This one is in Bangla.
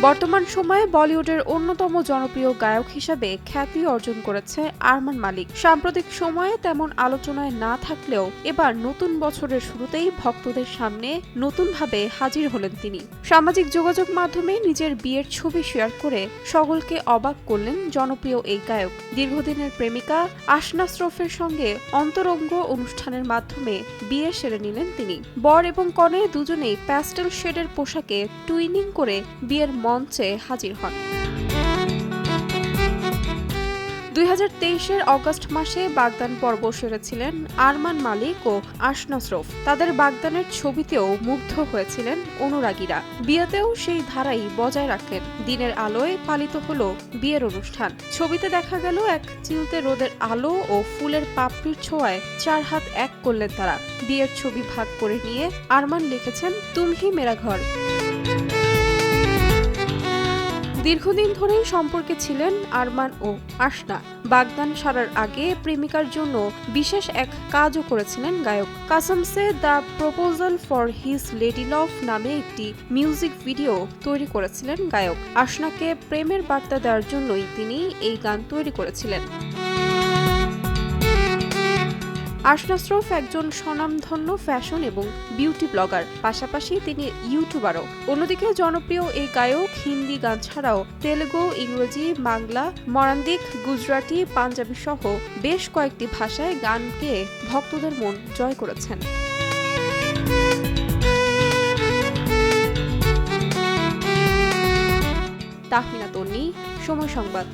বর্তমান সময়ে বলিউডের অন্যতম জনপ্রিয় গায়ক হিসেবে খ্যাতি অর্জন করেছে আরমান মালিক। সাম্প্রতিক সময়ে তেমন আলোচনায় না থাকলেও এবার নতুন বছরের শুরুতেই ভক্তদের সামনে নতুনভাবে হাজির হলেন তিনি। সামাজিক যোগাযোগ মাধ্যমে নিজের বিয়ের ছবি শেয়ার করে সকলকে অবাক করলেন জনপ্রিয় এই গায়ক। দীর্ঘদিনের প্রেমিকা আসনা শ্রফের সঙ্গে অন্তরঙ্গ অনুষ্ঠানের মাধ্যমে বিয়ে সেরে নিলেন তিনি। বর এবং কনে দুজনেই প্যাস্টেল শেডের পোশাকে টুইনিং করে বিয়ের মঞ্চে হাজির হন। 2023-এর অগাস্ট মাসে বাগদান পর্ব সেরেছিলেন আরমান মালিক ও আসনা শ্রফ। তাদের বাগদানের ছবিতেও মুগ্ধ হয়েছিলেন অনুরাগীরা। বিয়েতেও সেই ধারাই বজায় রাখলেন। দিনের আলোয় পালিত হলো বিয়ের অনুষ্ঠান। ছবিতে দেখা গেল এক চিলতে রোদের আলো ও ফুলের পাপড়ির ছোঁয়ায় 4 হাত এক করলেন তারা। বিয়ের ছবি ভাগ করে নিয়ে আরমান লিখেছেন, তুমহি মেরা ঘর। দীর্ঘদিন ধরেই সম্পর্কে ছিলেন আরমান ও আসনা। বাগদান সারার আগে প্রেমিকার জন্য বিশেষ এক কাজও করেছিলেন গায়ক। Kasam Se the proposal for his lady love নামে একটি মিউজিক ভিডিও তৈরি করেছিলেন গায়ক। আসনাকে প্রেমের বার্তা দেওয়ার জন্যই তিনি এই গান তৈরি করেছিলেন। আসনা শ্রফ একজন স্বনামধন্য ফ্যাশন এবং বিউটি ব্লগার, পাশাপাশি তিনি ইউটিউবারও। অন্যদিকে জনপ্রিয় এই গায়ক হিন্দি গান ছাড়াও তেলুগু, ইংরেজি, বাংলা, মরান্দিক, গুজরাটি, পাঞ্জাবি সহ বেশ কয়েকটি ভাষায় গান গেয়ে ভক্তদের মন জয় করেছেন। তাহমিনা তন্নি, সময় সংবাদ।